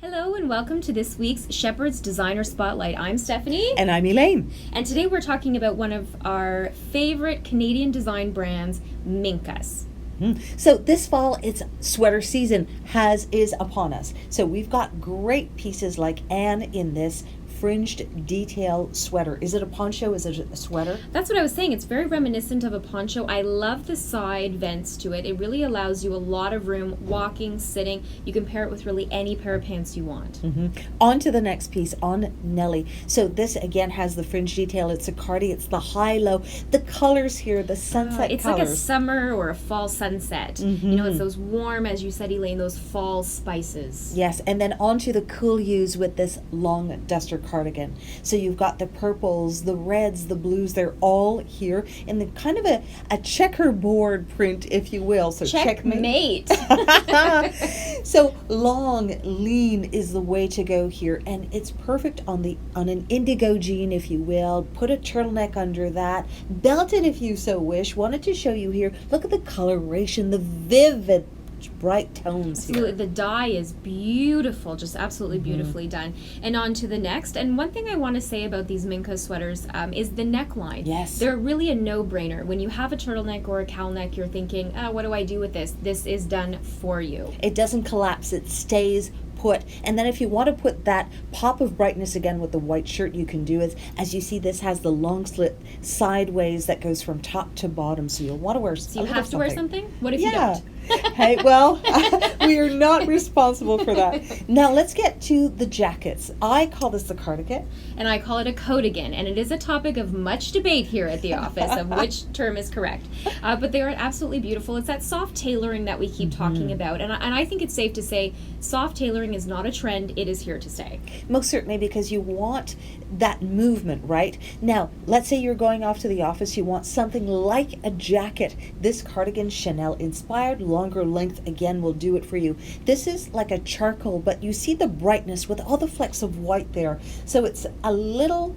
Hello and welcome to this week's Shepherd's Designer Spotlight. I'm Stephanie. And I'm Elaine. And today we're talking about one of our favorite Canadian design brands, Minka's. So this fall, it's sweater season is upon us. So we've got great pieces like Anne in this fringed detail sweater. Is it a poncho? Is it a sweater? That's what I was saying. It's very reminiscent of a poncho. I love the side vents to it. It really allows you a lot of room, walking, sitting. You can pair it with really any pair of pants you want. On to the next piece, on Nellie. So this again has the fringe detail. It's a cardi. It's the high-low. The colors here, the sunset it's colors. like a summer or a fall sunset. You know, it's those warm, as you said, Elaine, those fall spices. Yes, and then on to the cool hues with this long duster cardigan. So you've got the purples, the reds, the blues, they're all here in the kind of a checkerboard print, if you will. So checkmate. So long, lean is the way to go here, and it's perfect on an indigo jean, if you will. Put a turtleneck under that, belt it if you so wish. Wanted to show you here, look at the coloration, the vivid bright tones absolutely. here. The dye is beautiful, just absolutely beautifully done. And on to the next. And one thing I want to say about these Minka sweaters is the neckline. Yes. They're really a no-brainer. When you have a turtleneck or a cowl neck, you're thinking, what do I do with this? This is done for you. It doesn't collapse. It stays put. And then if you want to put that pop of brightness again with the white shirt, you can do it. As you see, this has the long slit sideways that goes from top to bottom. So you'll want to wear So you have to wear something? What if you Yeah. don't? Hey, well, we are not responsible for that. Now let's get to the jackets. I call this the cardigan. And I call it a coatigan. And it is a topic of much debate here at the office of which term is correct. But they are absolutely beautiful. It's that soft tailoring that we keep talking about. And I think it's safe to say soft tailoring is not a trend. It is here to stay. Most certainly, because you want that movement, right? Now, let's say you're going off to the office. You want something like a jacket. This cardigan, Chanel inspired, longer length, again, will do it for you. This is like a charcoal, but you see the brightness with all the flecks of white there. So it's a little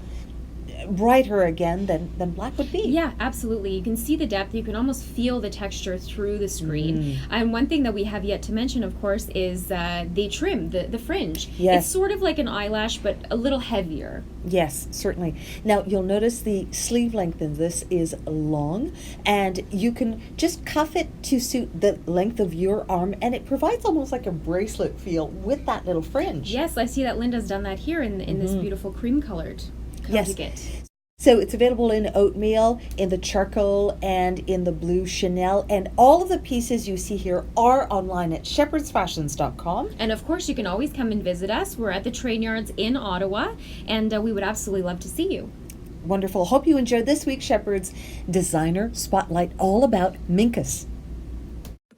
brighter again than black would be. Yeah, absolutely. You can see the depth. You can almost feel the texture through the screen. And one thing that we have yet to mention, of course, is the trim, the fringe. Yes. It's sort of like an eyelash, but a little heavier. Yes, certainly. Now, you'll notice the sleeve length in this is long, and you can just cuff it to suit the length of your arm, and it provides almost like a bracelet feel with that little fringe. Yes, I see that Linda's done that here in this beautiful cream-colored coatigan. Yes. So it's available in oatmeal, in the charcoal, and in the blue Chanel. And all of the pieces you see here are online at shepherdsfashions.com. And of course, you can always come and visit us. We're at the Train Yards in Ottawa, and we would absolutely love to see you. Wonderful. Hope you enjoyed this week's Shepherd's Designer Spotlight, all about Minka's.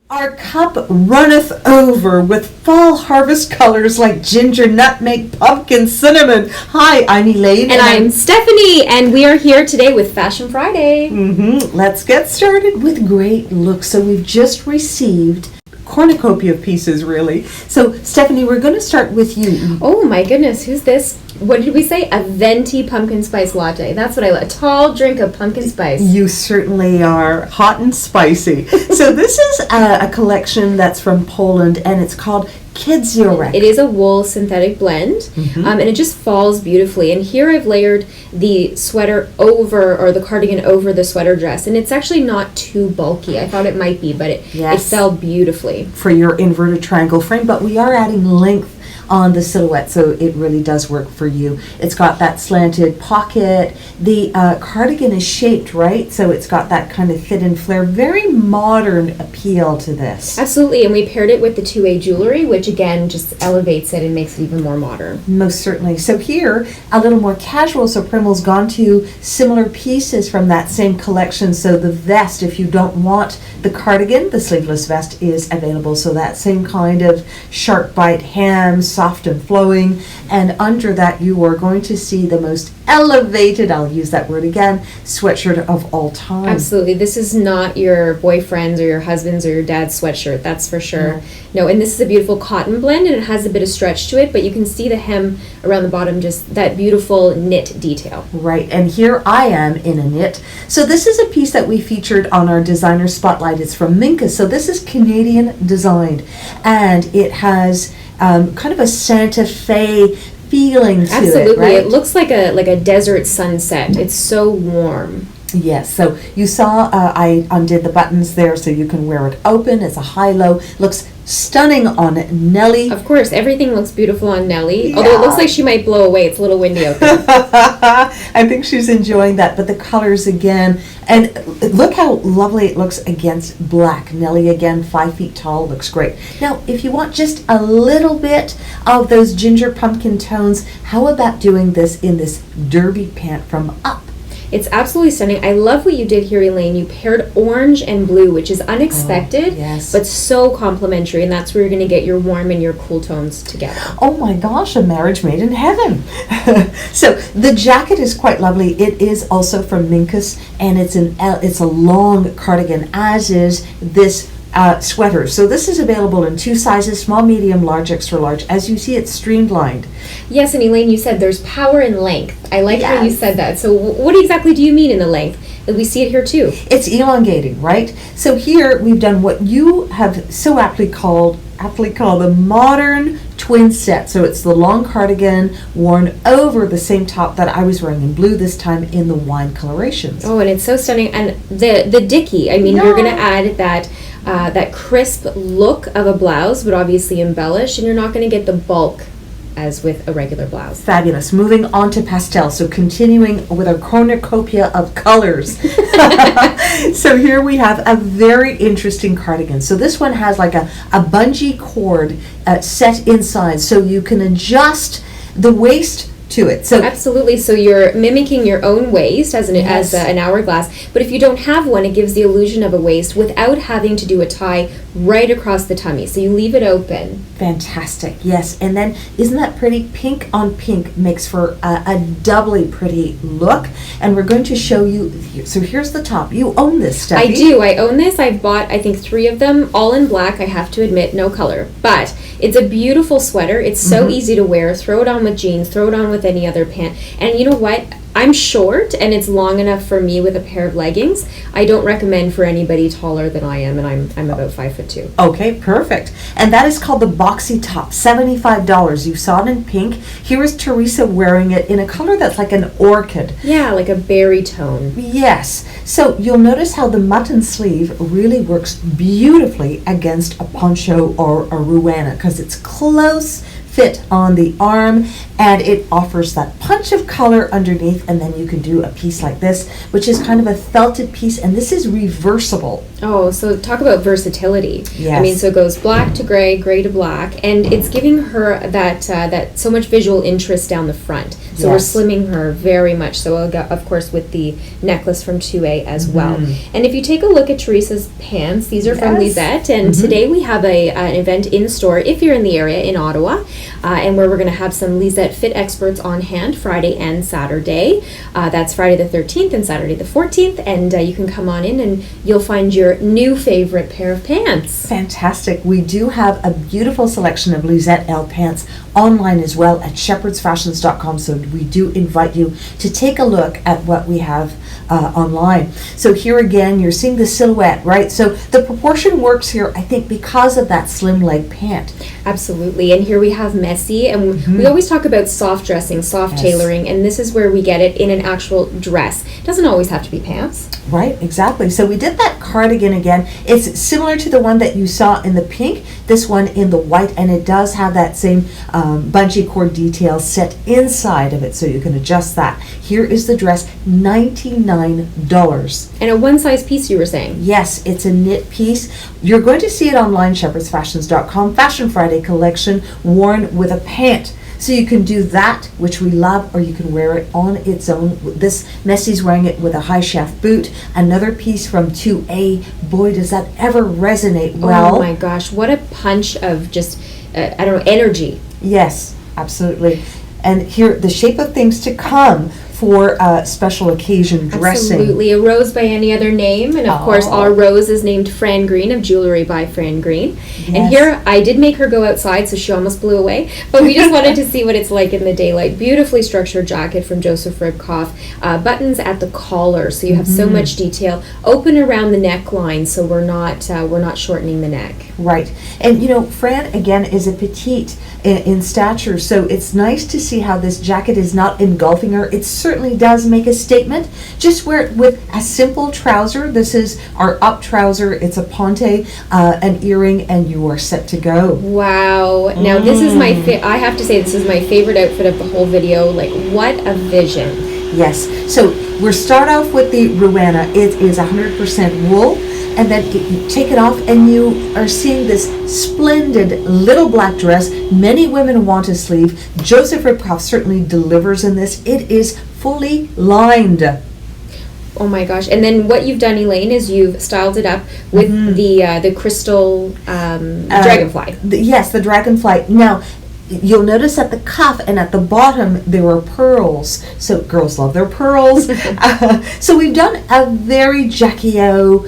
Our cup runneth over with fall harvest colors like ginger, nutmeg, pumpkin, cinnamon. Hi, I'm Elaine. And I'm Stephanie, and we are here today with Fashion Friday. Let's get started with great looks. So we've just received cornucopia of pieces, really. So, Stephanie, we're going to start with you. Oh my goodness, who's this? What did we say? A venti pumpkin spice latte. That's what I love. A tall drink of pumpkin spice. You certainly are hot and spicy. So this is a collection that's from Poland, and it's called Kidziorek. It is a wool synthetic blend, and it just falls beautifully. And here I've layered the sweater over, or the cardigan over the sweater dress, and it's actually not too bulky. I thought it might be, but it fell beautifully. For your inverted triangle frame, but we are adding length on the silhouette, so it really does work for you. It's got that slanted pocket. The cardigan is shaped, right? So it's got that kind of fit and flare. Very modern appeal to this. Absolutely, and we paired it with the two-way jewelry, which again just elevates it and makes it even more modern. Most certainly. So here, a little more casual, so Primal's gone to similar pieces from that same collection. So the vest, if you don't want the cardigan, the sleeveless vest is available. So that same kind of sharp bite hem, soft and flowing, and under that you are going to see the most elevated, I'll use that word again, sweatshirt of all time. Absolutely. This is not your boyfriend's or your husband's or your dad's sweatshirt, that's for sure. No, and this is a beautiful cotton blend, and it has a bit of stretch to it, but you can see the hem around the bottom, just that beautiful knit detail. Right, and here I am in a knit. So this is a piece that we featured on our designer spotlight. It's from Minka, so this is Canadian designed, and it has kind of a Santa Fe feeling to Absolutely. it, right? It looks like a desert sunset. It's so warm. Yes, so you saw I undid the buttons there so you can wear it open. It's a high-low. Looks stunning on Nellie. Of course, everything looks beautiful on Nellie. Although it Yeah. looks like she might blow away. It's a little windy out there. I think she's enjoying that, but the colors again, and look how lovely it looks against black. Nellie again, 5 feet tall, looks great. Now, if you want just a little bit of those ginger pumpkin tones, how about doing this in this derby pant from Up? It's absolutely stunning. I love what you did here, Elaine. You paired orange and blue, which is unexpected, yes. but so complementary, and that's where you're going to get your warm and your cool tones together. Oh my gosh, a marriage made in heaven. So the jacket is quite lovely. It is also from Minkus, and it's a long cardigan, as is this sweater. So this is available in 2 sizes, small, medium, large, extra large. As you see, it's streamlined. Yes, and Elaine, you said there's power in length. I like how you Yes. said that. So what exactly do you mean in the length? We see it here too. It's elongating, right? So here we've done what you have so aptly called the modern twin set. So it's the long cardigan worn over the same top that I was wearing in blue, this time in the wine colorations. Oh, and it's so stunning. And the dicky, I mean, you're going to add that crisp look of a blouse, but obviously embellish, and you're not going to get the bulk as with a regular blouse. Fabulous. Moving on to pastel. So continuing with a cornucopia of colors. So here we have a very interesting cardigan. So this one has like a bungee cord set inside, so you can adjust the waist to it. So Absolutely. So you're mimicking your own waist as Yes. an hourglass. But if you don't have one, it gives the illusion of a waist without having to do a tie right across the tummy. So you leave it open. fantastic. Yes. And then isn't that pretty? Pink on pink makes for a doubly pretty look. And we're going to show you. So here's the top. You own this, Steffi. I do. I own this. I've bought, I think, 3 of them, all in black. I have to admit, no color. But it's a beautiful sweater. It's so easy to wear. Throw it on with jeans. Throw it on with any other pant. And you know what? I'm short, and it's long enough for me with a pair of leggings. I don't recommend for anybody taller than I am, and I'm about 5'2". Okay, perfect. And that is called the boxy top, $75. You saw it in pink. Here is Teresa wearing it in a color that's like an orchid. Yeah, like a berry tone. Yes. So you'll notice how the mutton sleeve really works beautifully against a poncho or a ruana because it's close fit on the arm, and it offers that punch of color underneath, and then you can do a piece like this, which is kind of a felted piece, and this is reversible. Oh, so talk about versatility. Yes. I mean, so it goes black to gray, gray to black, and it's giving her that so much visual interest down the front. So Yes. we're slimming her very much. So of course with the necklace from 2A as well. And if you take a look at Teresa's pants, these are from Yes. Lisette, and today we have an event in store if you're in the area in Ottawa, and where we're going to have some Lisette fit experts on hand Friday and Saturday. That's Friday the 13th and Saturday the 14th, and you can come on in and you'll find your new favorite pair of pants. Fantastic. We do have a beautiful selection of Lisette L pants online as well at shepherdsfashions.com, so we do invite you to take a look at what we have online. So here again, you're seeing the silhouette, right? So the proportion works here, I think, because of that slim leg pant. Absolutely. And here we have messy, and we always talk about soft dressing, soft Yes. tailoring, and this is where we get it in an actual dress. It doesn't always have to be pants. Right, exactly. So we did that cardigan again. It's similar to the one that you saw in the pink, this one in the white, and it does have that same bungee cord detail set inside of it, so you can adjust that. Here is the dress, $99. And a one-size piece, you were saying. Yes, it's a knit piece. You're going to see it online, shepherdsfashions.com, Fashion Friday collection, worn with a pant. So you can do that, which we love, or you can wear it on its own. This Messy's wearing it with a high shaft boot. Another piece from 2A. Boy, does that ever resonate well. Oh my gosh, what a punch of just, energy. Yes, absolutely. And here, the shape of things to come for special occasion dressing. Absolutely. A rose by any other name. And of course, our rose is named Fran Green of Jewelry by Fran Green. Yes. And here, I did make her go outside, so she almost blew away. But we just wanted to see what it's like in the daylight. Beautifully structured jacket from Joseph Ribkoff. Buttons at the collar, so you have so much detail. Open around the neckline, so we're not shortening the neck. Right. And you know, Fran, again, is a petite in stature, so it's nice to see how this jacket is not engulfing her. It certainly does make a statement. Just wear it with a simple trouser. This is our up trouser. It's a ponte, an earring, and you are set to go. Wow. Now, this is my I have to say, this is my favorite outfit of the whole video. Like, what a vision. Yes. So we'll start off with the Ruana. It is 100% wool. And then you take it off and you are seeing this splendid little black dress. Many women want a sleeve. Joseph Ribkoff certainly delivers in this. It is fully lined. Oh my gosh. And then what you've done, Elaine, is you've styled it up with the crystal dragonfly. Yes, the dragonfly. Now, you'll notice at the cuff and at the bottom there were pearls. So girls love their pearls. So we've done a very Jackie O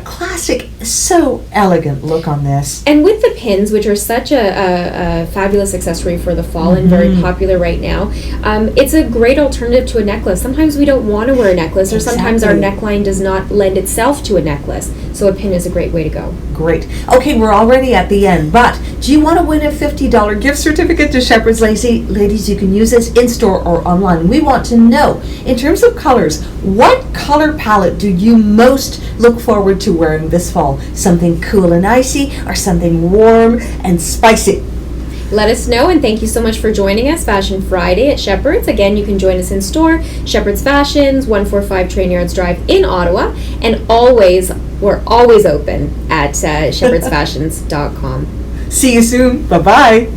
classic, so elegant look on this. And with the pins, which are such a fabulous accessory for the fall and very popular right now, it's a great alternative to a necklace. Sometimes we don't want to wear a necklace, or sometimes our neckline does not lend itself to a necklace. So a pin is a great way to go. Great. Okay, we're already at the end, but do you want to win a $50 gift certificate to Shepherd's Lacy? Ladies, you can use this in-store or online. We want to know, in terms of colors, what color palette do you most look forward to wearing this fall? Something cool and icy, or something warm and spicy? Let us know, and thank you so much for joining us Fashion Friday at Shepherd's. Again, you can join us in store, Shepherd's Fashions, 145 Train Yards Drive in Ottawa, and we're always open at shepherdsfashions.com. See you soon. Bye-bye.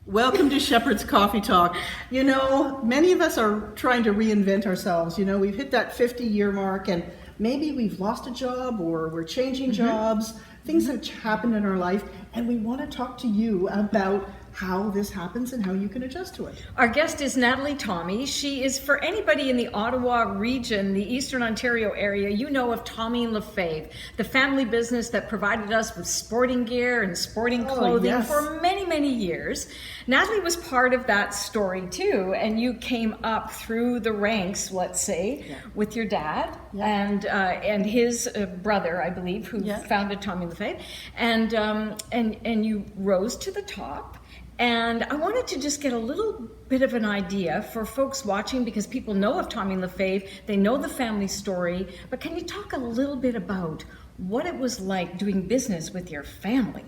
Welcome to Shepherd's Coffee Talk. You know, many of us are trying to reinvent ourselves. You know, we've hit that 50-year mark, and maybe we've lost a job, or we're changing jobs. Things have happened in our life, and we want to talk to you about how this happens and how you can adjust to it. Our guest is Natalie Tommy. She is, for anybody in the Ottawa region, the Eastern Ontario area, you know of Tommy and Lefebvre, the family business that provided us with sporting gear and sporting clothing for many, many years. Natalie was part of that story too, and you came up through the ranks, let's say, with your dad and his brother, I believe, who founded Tommy and Lefebvre, and you rose to the top. And I wanted to just get a little bit of an idea for folks watching, because people know of Tommy and Lefebvre, they know the family story, but can you talk a little bit about what it was like doing business with your family?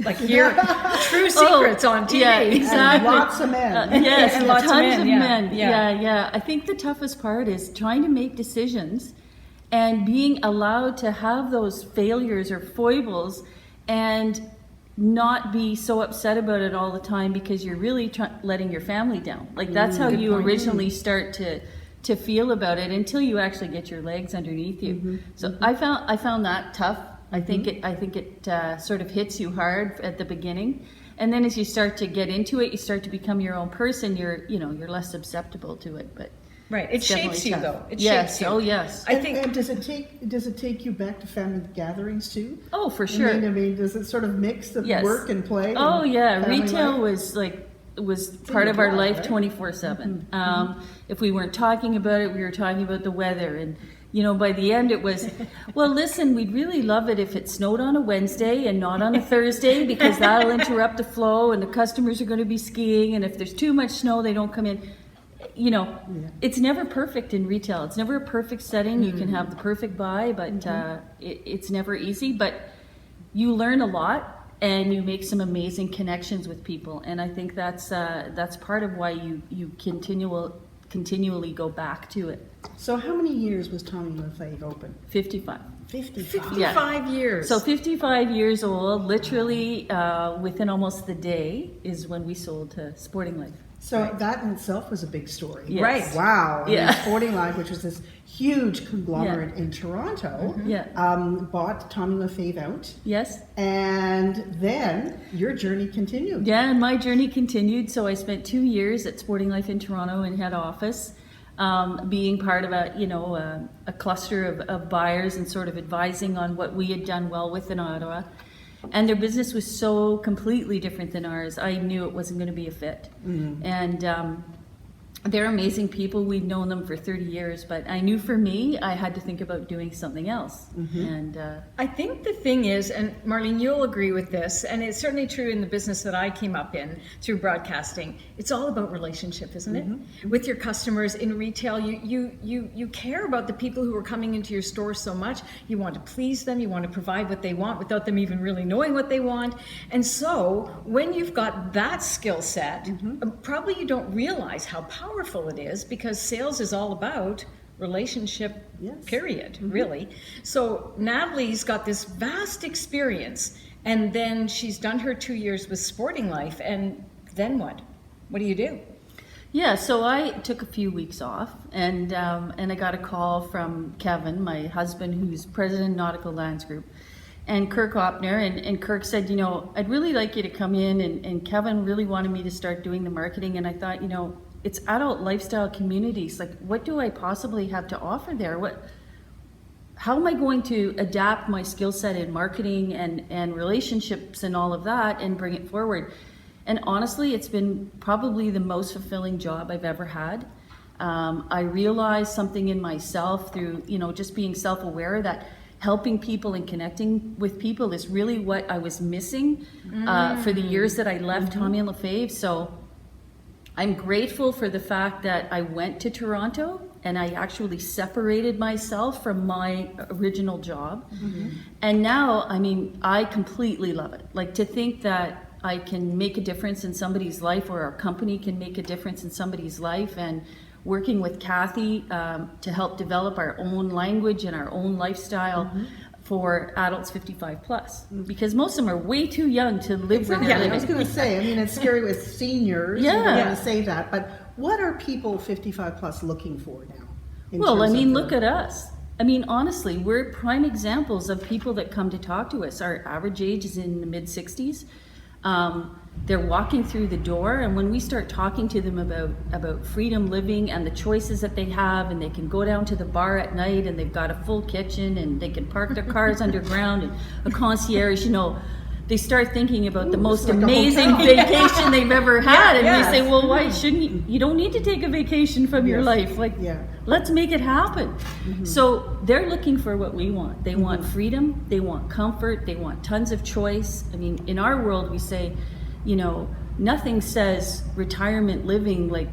Like here, true secrets on TV. Yeah, exactly. And lots of men. Yes, and lots tons of men. Yeah. I think the toughest part is trying to make decisions and being allowed to have those failures or foibles and not be so upset about it all the time, because you're really letting your family down. Like that's how you originally start to feel about it, until you actually get your legs underneath you. So I found that tough. I think it sort of hits you hard at the beginning, and then as you start to get into it, you start to become your own person. You're less susceptible to it, but. Right, it shapes you though. It yes. shapes you. Oh yes. I think. And does it take you back to family gatherings too? Oh, for sure. I mean, does it sort of mix the work and play? Oh and yeah, family retail life? was part of our life, right? 24/7. If we weren't talking about it, we were talking about the weather, and by the end it was, well, listen, we'd really love it if it snowed on a Wednesday and not on a Thursday, because that'll interrupt the flow, and the customers are going to be skiing, and if there's too much snow, they don't come in. It's never perfect in retail. It's never a perfect setting. You can have the perfect buy, but it's never easy. But you learn a lot, and you make some amazing connections with people. And I think that's part of why you continually go back to it. So how many years was Tommy Lefebvre open? 55. 55 years. So 55 years old, literally within almost the day is when we sold to Sporting Life. So that in itself was a big story. Yes. Right. Wow. Yeah. And Sporting Life, which was this huge conglomerate in Toronto, bought Tommy LaFave out. Yes. And then your journey continued. Yeah, and my journey continued. So I spent 2 years at Sporting Life in Toronto in head office, being part of a cluster of buyers and sort of advising on what we had done well with in Ottawa. And their business was so completely different than ours. I knew it wasn't going to be a fit. And they're amazing people. We've known them for 30 years, but I knew for me, I had to think about doing something else. And I think the thing is, and Marlene, you'll agree with this, and it's certainly true in the business that I came up in through broadcasting. It's all about relationship, isn't it? With your customers in retail, you care about the people who are coming into your store so much. You want to please them. You want to provide what they want without them even really knowing what they want. And so when you've got that skill set, probably you don't realize how powerful it is, because sales is all about relationship, period, really. So Natalie's got this vast experience, and then she's done her 2 years with Sporting Life, and then what? What do you do? yeah, so I took a few weeks off, and I got a call from Kevin, my husband, who's president of Nautical Lands Group, and Kirk Opner, and Kirk said, I'd really like you to come in, and Kevin really wanted me to start doing the marketing, and I thought, it's adult lifestyle communities. Like, what do I possibly have to offer there? How am I going to adapt my skill set in marketing and relationships and all of that and bring it forward? And honestly, it's been probably the most fulfilling job I've ever had. I realized something in myself through, just being self-aware that helping people and connecting with people is really what I was missing for the years that I left Tommy and LaFave. So I'm grateful for the fact that I went to Toronto and I actually separated myself from my original job. And now, I completely love it. Like, to think that I can make a difference in somebody's life, or our company can make a difference in somebody's life, and working with Kathy to help develop our own language and our own lifestyle for adults 55 plus, because most of them are way too young to live where they're I was living. going to say, it's scary with seniors. Yeah. You're going to say that, but what are people 55 plus looking for now? Well, look at us. Honestly, we're prime examples of people that come to talk to us. Our average age is in the mid 60s. They're walking through the door, and when we start talking to them about freedom living and the choices that they have, and they can go down to the bar at night and they've got a full kitchen and they can park their cars underground and a concierge, they start thinking about the most like amazing vacation they've ever had. And we say, well, why shouldn't you? You don't need to take a vacation from your life. Let's make it happen. So they're looking for what we want. They want freedom, they want comfort, they want tons of choice. In our world, we say, nothing says retirement living like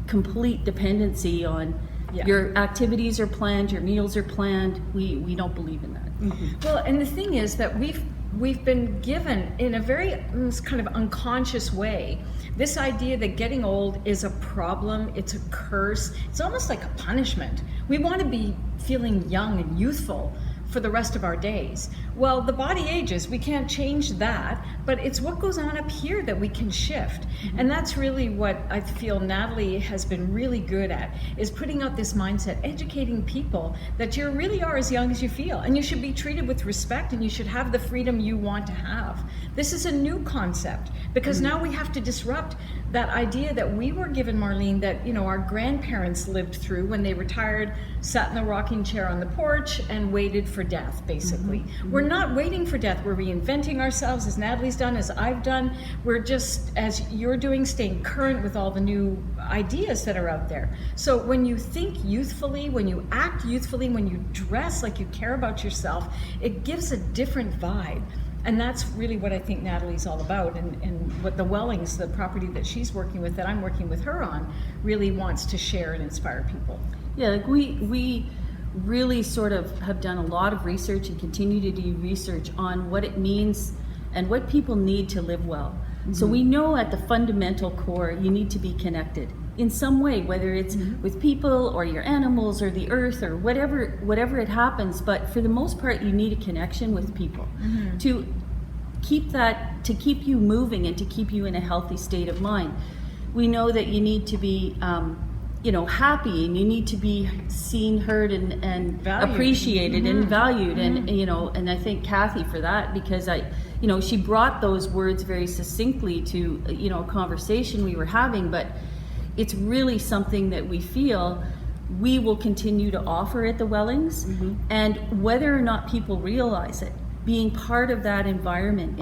complete dependency on your activities are planned, your meals are planned. We don't believe in that. Well, and the thing is that we've been given, in a very kind of unconscious way, this idea that getting old is a problem, it's a curse, it's almost like a punishment. We want to be feeling young and youthful for the rest of our days. Well, the body ages, we can't change that, but it's what goes on up here that we can shift. And that's really what I feel Natalie has been really good at, is putting out this mindset, educating people that you really are as young as you feel, and you should be treated with respect, and you should have the freedom you want to have. This is a new concept, because now we have to disrupt that idea that we were given, Marlene, that our grandparents lived through when they retired, sat in the rocking chair on the porch and waited for death, basically. We're not waiting for death. We're reinventing ourselves, as Natalie's done, as I've done. We're just, as you're doing, staying current with all the new ideas that are out there. So when you think youthfully, when you act youthfully, when you dress like you care about yourself, it gives a different vibe. And that's really what I think Natalie's all about, and what the Wellings, the property that she's working with, that I'm working with her on, really wants to share and inspire people. Yeah, like we really sort of have done a lot of research and continue to do research on what it means and what people need to live well. So we know at the fundamental core, you need to be connected in some way, whether it's with people or your animals or the earth or whatever it happens. But for the most part, you need a connection with people to keep you moving and to keep you in a healthy state of mind. we know that you need to be happy, and you need to be seen, heard, and Valued. appreciated and valued. And and I thank Kathy for that, because she brought those words very succinctly to a conversation we were having. But it's really something that we feel we will continue to offer at the Wellings. And whether or not people realize it, being part of that environment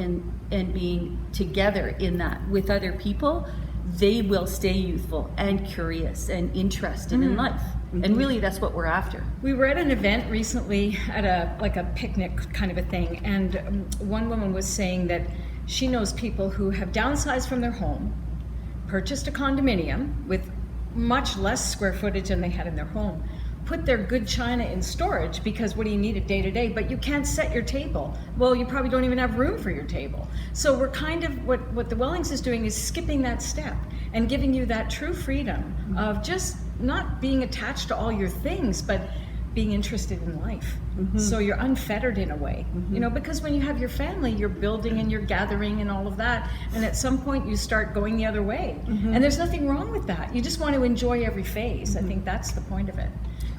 and being together in that with other people, they will stay youthful and curious and interested in life. And really, that's what we're after. We were at an event recently at a picnic kind of a thing, and one woman was saying that she knows people who have downsized from their home, purchased a condominium with much less square footage than they had in their home, put their good china in storage, because what do you need it day to day? But you can't set your table. Well, you probably don't even have room for your table. So we're kind of, what the Wellings is doing is skipping that step and giving you that true freedom of just not being attached to all your things, but being interested in life. So you're unfettered in a way, because when you have your family, you're building and you're gathering and all of that, and at some point you start going the other way. And there's nothing wrong with that. You just want to enjoy every phase. I think that's the point of it.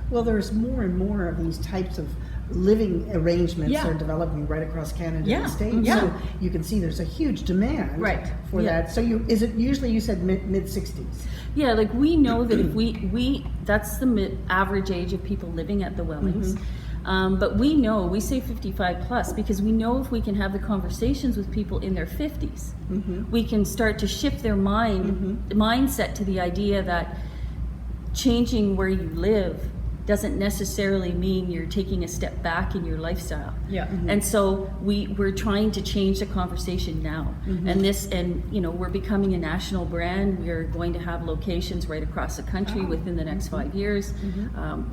Well, there's more and more of these types of living arrangements Yeah. are developing right across Canada Yeah. and the States. Yeah. So you can see there's a huge demand for that. So is it usually, you said mid-60s? Yeah, like we know that if we that's the average age of people living at the Wellings. But we say 55 plus, because we know if we can have the conversations with people in their 50s, we can start to shift their mindset to the idea that changing where you live doesn't necessarily mean you're taking a step back in your lifestyle. And so we're trying to change the conversation now. And we're becoming a national brand. We're going to have locations right across the country within the next 5 years.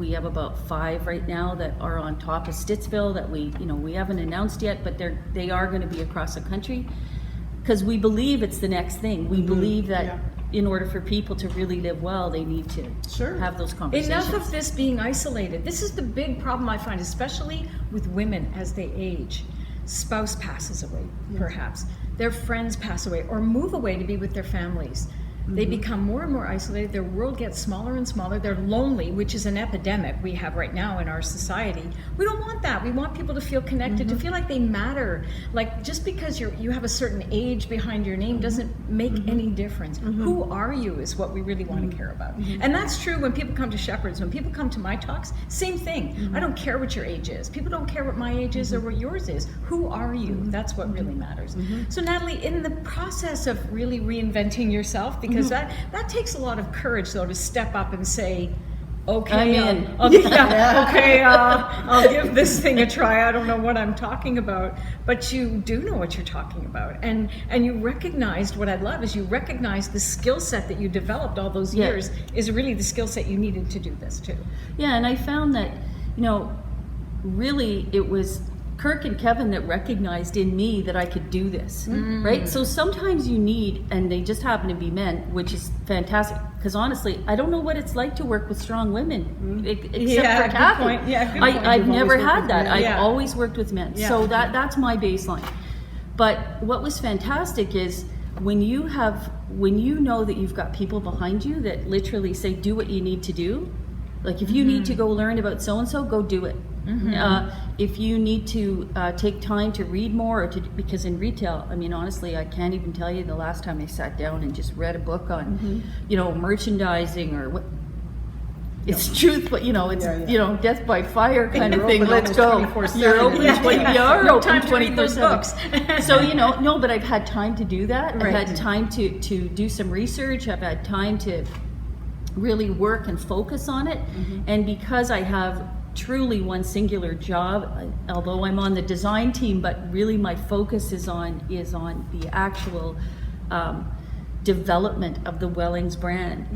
We have about 5 right now that are on top of Stittsville that we haven't announced yet, but they are going to be across the country, because we believe it's the next thing. We believe that in order for people to really live well, they need to have those conversations. Enough of this being isolated. This is the big problem I find, especially with women as they age. Spouse passes away, perhaps. Their friends pass away or move away to be with their families. They become more and more isolated. Their world gets smaller and smaller. They're lonely, which is an epidemic we have right now in our society. We don't want that. We want people to feel connected, to feel like they matter. Like, just because you have a certain age behind your name doesn't make any difference. Who are you is what we really want to care about. And that's true when people come to Shepherd's. When people come to my talks, same thing. I don't care what your age is. People don't care what my age is or what yours is. Who are you? That's what really matters. So Natalie, in the process of really reinventing yourself, because that takes a lot of courage, though, to step up and say, okay, I'll give this thing a try. I don't know what I'm talking about, but you do know what you're talking about, and you recognized, what I love is you recognized the skill set that you developed all those years is really the skill set you needed to do this too. Yeah, and I found that, really it was Kirk and Kevin that recognized in me that I could do this, right? So sometimes you need, and they just happen to be men, which is fantastic, because honestly, I don't know what it's like to work with strong women, except for Kathy. Good point. I've never had that. men. I've always worked with men. So that's my baseline. But what was fantastic is when you know that you've got people behind you that literally say, do what you need to do. Like, if you need to go learn about so-and-so, go do it. If you need to take time to read more, because in retail, I mean, honestly, I can't even tell you the last time I sat down and just read a book on, merchandising or what. It's truth, but it's death by fire kind of thing. Let's go. You're open 24/7. So no, but I've had time to do that. I've had time to do some research. I've had time to really work and focus on it, and because I have truly one singular job, although I'm on the design team, but really my focus is on the actual development of the Wellings brand.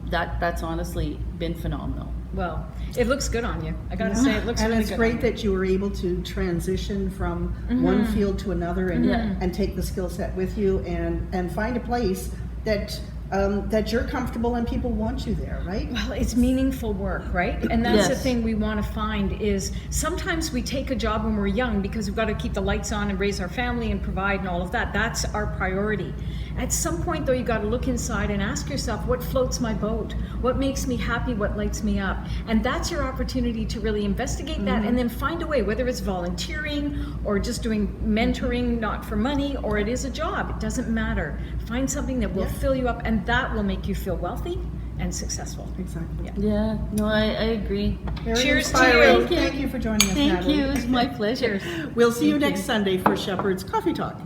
That's honestly been phenomenal. Well, it looks good on you. I got to say, it looks really good. And it's great that you were able to transition from one field to another and take the skill set with you and find a place that that you're comfortable and people want you there, right? Well, it's meaningful work, right? And that's the Yes. thing we want to find is sometimes we take a job when we're young because we've got to keep the lights on and raise our family and provide and all of that. That's our priority. At some point, though, you got to look inside and ask yourself, what floats my boat? What makes me happy? What lights me up? And that's your opportunity to really investigate that and then find a way, whether it's volunteering or just doing mentoring, not for money, or it is a job. It doesn't matter. Find something that will fill you up, and that will make you feel wealthy and successful. Exactly. Yeah, no, I agree. Very Cheers to inspiring. you. Thank you for joining us, Thank Natalie. you, it's my pleasure. We'll see you next Sunday for Shepherd's Coffee Talk.